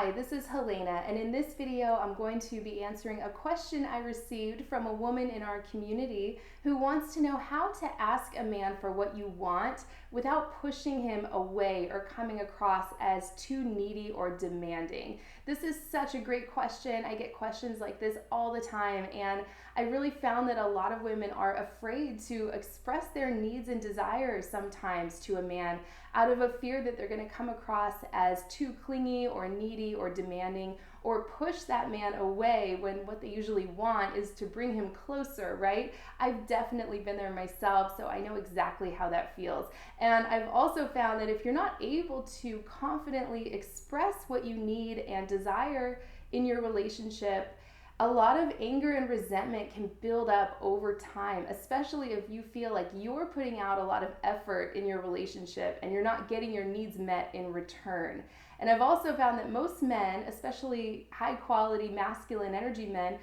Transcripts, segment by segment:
Hi, this is Helena, and in this video I'm going to be answering a question I received from a woman in our community who wants to know how to ask a man for what you want without pushing him away or coming across as too needy or demanding. This is such a great question. I get questions like this all the time, and I really found that a lot of women are afraid to express their needs and desires sometimes to a man out of a fear that they're going to come across as too clingy or needy or demanding, or push that man away when what they usually want is to bring him closer, right? I've definitely been there myself, so I know exactly how that feels. And I've also found that if you're not able to confidently express what you need and desire in your relationship, a lot of anger and resentment can build up over time, especially if you feel like you're putting out a lot of effort in your relationship and you're not getting your needs met in return. And I've also found that most men, especially high quality masculine energy men,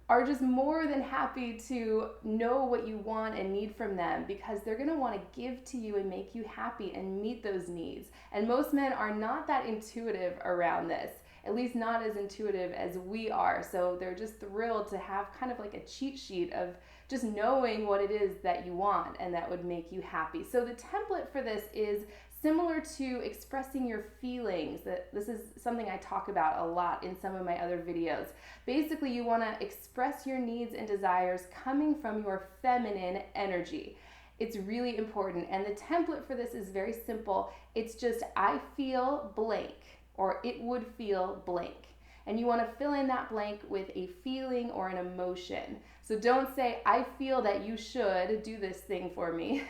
are just more than happy to know what you want and need from them, because they're going to want to give to you and make you happy and meet those needs. And most men are not that intuitive around this, at least not as intuitive as we are. So they're just thrilled to have kind of like a cheat sheet of just knowing what it is that you want and that would make you happy. So the template for this is similar to expressing your feelings. This is something I talk about a lot in some of my other videos. Basically, you want to express your needs and desires coming from your feminine energy. It's really important. And the template for this is very simple. It's just, I feel blank, or it would feel blank. And you want to fill in that blank with a feeling or an emotion. So don't say, I feel that you should do this thing for me.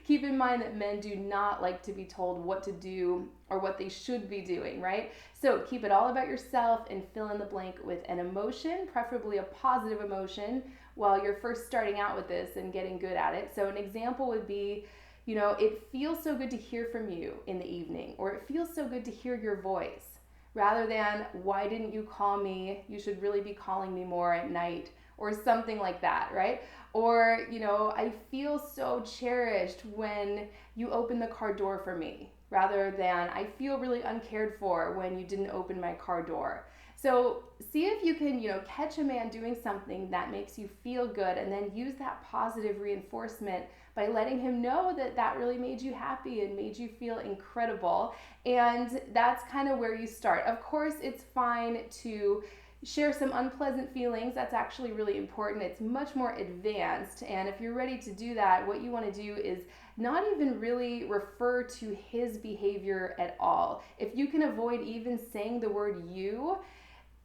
Keep in mind that men do not like to be told what to do or what they should be doing, right? So keep it all about yourself and fill in the blank with an emotion, preferably a positive emotion, while you're first starting out with this and getting good at it. So an example would be, it feels so good to hear from you in the evening, or it feels so good to hear your voice, rather than, why didn't you call me? You should really be calling me more at night, or something like that, right? Or, I feel so cherished when you open the car door for me, rather than, I feel really uncared for when you didn't open my car door. So see if you can, catch a man doing something that makes you feel good, and then use that positive reinforcement by letting him know that that really made you happy and made you feel incredible. And that's kind of where you start. Of course, it's fine to share some unpleasant feelings. That's actually really important. It's much more advanced. And if you're ready to do that, what you want to do is not even really refer to his behavior at all. If you can avoid even saying the word you,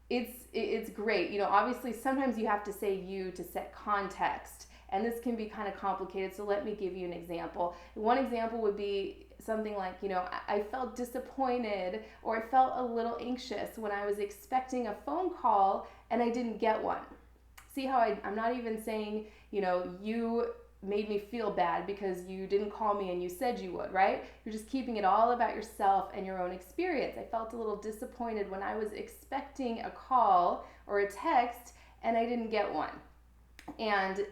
it's great. Obviously sometimes you have to say you to set context, and this can be kind of complicated. So let me give you an example. One example would be something like, I felt disappointed, or I felt a little anxious when I was expecting a phone call and I didn't get one. See how I'm not even saying, you made me feel bad because you didn't call me and you said you would, right? You're just keeping it all about yourself and your own experience. I felt a little disappointed when I was expecting a call or a text and I didn't get one. And,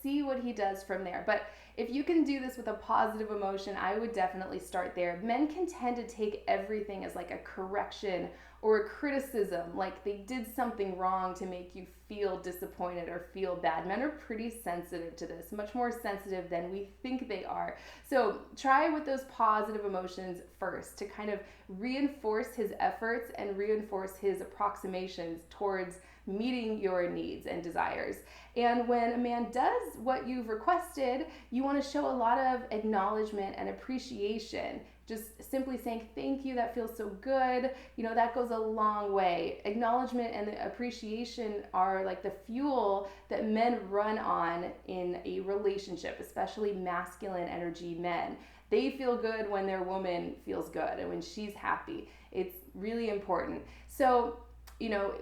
see what he does from there. But if you can do this with a positive emotion, I would definitely start there. Men can tend to take everything as like a correction or a criticism, like they did something wrong to make you feel disappointed or feel bad. Men are pretty sensitive to this, much more sensitive than we think they are. So try with those positive emotions first to kind of reinforce his efforts and reinforce his approximations towards meeting your needs and desires. And when a man does what you've requested, you want to show a lot of acknowledgement and appreciation. Just simply saying, thank you, that feels so good. That goes a long way. Acknowledgement and the appreciation are like the fuel that men run on in a relationship, especially masculine energy men. They feel good when their woman feels good and when she's happy. It's really important. So,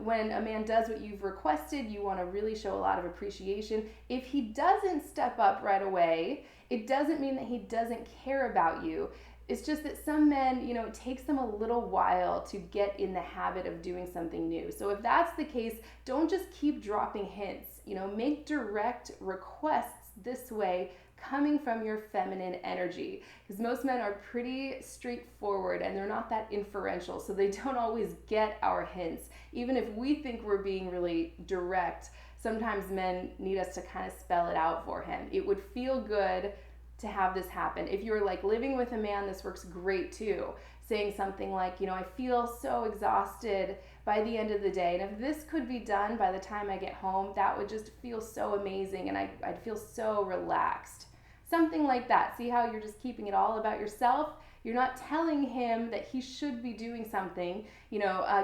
when a man does what you've requested, you want to really show a lot of appreciation. If he doesn't step up right away, it doesn't mean that he doesn't care about you. It's just that some men, it takes them a little while to get in the habit of doing something new. So if that's the case, don't just keep dropping hints. Make direct requests this way coming from your feminine energy, because most men are pretty straightforward and they're not that inferential, so they don't always get our hints. Even if we think we're being really direct, sometimes men need us to kind of spell it out for him. It would feel good to have this happen. If you're like living with a man, this works great too. Saying something like, I feel so exhausted by the end of the day, and if this could be done by the time I get home, that would just feel so amazing, and I'd feel so relaxed. Something like that. See how you're just keeping it all about yourself? You're not telling him that he should be doing something.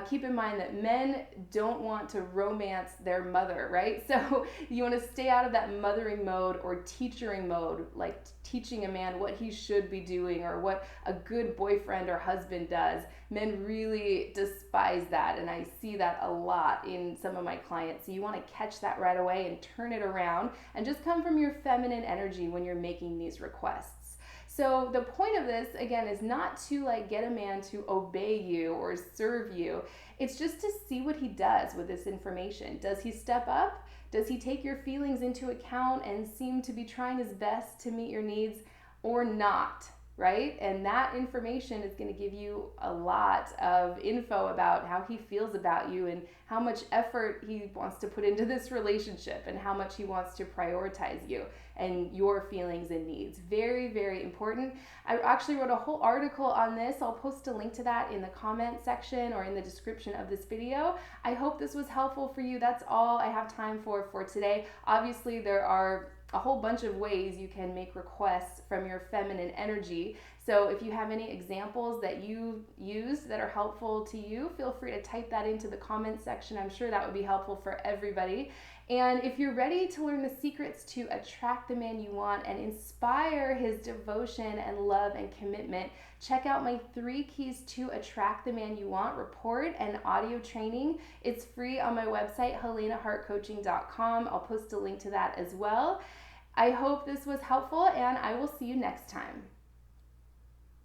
Keep in mind that men don't want to romance their mother, right? So you want to stay out of that mothering mode or teachering mode, like teaching a man what he should be doing or what a good boyfriend or husband does. Men really despise that, and I see that a lot in some of my clients. So you want to catch that right away and turn it around and just come from your feminine energy when you're making these requests. So the point of this, again, is not to get a man to obey you or serve you. It's just to see what he does with this information. Does he step up? Does he take your feelings into account and seem to be trying his best to meet your needs or not? Right? And that information is going to give you a lot of info about how he feels about you and how much effort he wants to put into this relationship and how much he wants to prioritize you and your feelings and needs. Very, very important. I actually wrote a whole article on this. I'll post a link to that in the comment section or in the description of this video. I hope this was helpful for you. That's all I have time for today. Obviously, there are a whole bunch of ways you can make requests from your feminine energy. So if you have any examples that you used that are helpful to you, feel free to type that into the comments section. I'm sure that would be helpful for everybody. And if you're ready to learn the secrets to attract the man you want and inspire his devotion and love and commitment, check out my 3 Keys to Attract the Man You Want report and audio training. It's free on my website, helenahartcoaching.com. I'll post a link to that as well. I hope this was helpful, and I will see you next time.